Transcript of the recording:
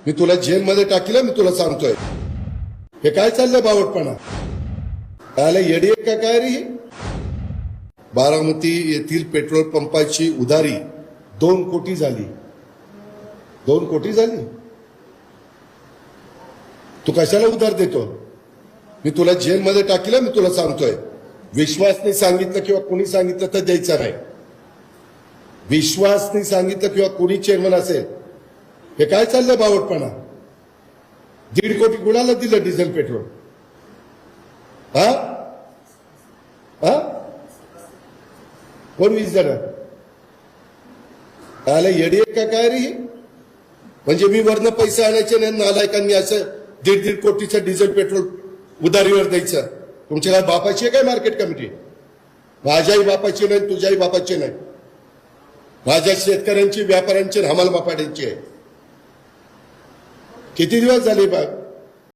मी तुला जेलमध्ये टाकीला, मी तुला सांगतोय. हे काय चाललंय बावटपणा? कायला येडी आहे का काय रे? बारामती येथील पेट्रोल पंपाची उधारी 2 कोटी झाली. 2 कोटी झाली. तू कशाला उधार देतो? मी तुला जेलमध्ये टाकीला, मी तुला सांगतोय. विश्वासने सांगितलं किंवा कोणी सांगितलं तर द्यायचं नाही. विश्वासने सांगितलं किंवा कोणी चेअरमन असेल. हे काय चाललंय बावटपणा? 1.5 कोटी कुणाला दिलं डिझेल पेट्रोल? हा हा कोण 20 जण? कायला येडी आहे का काय रे? म्हणजे मी वरनं पैसे आणायचे नाही, नालायकांनी असं 1.5 कोटीचं डिझेल पेट्रोल उधारीवर द्यायचं. तुमच्या काय बापाची आहे काय मार्केट कमिटी? माझ्याही बापाची नाही, तुझ्याही बापाची नाही. माझ्या शेतकऱ्यांची, व्यापाऱ्यांची, हमाल बापाड्यांची आहे. किती दिवस झाले बा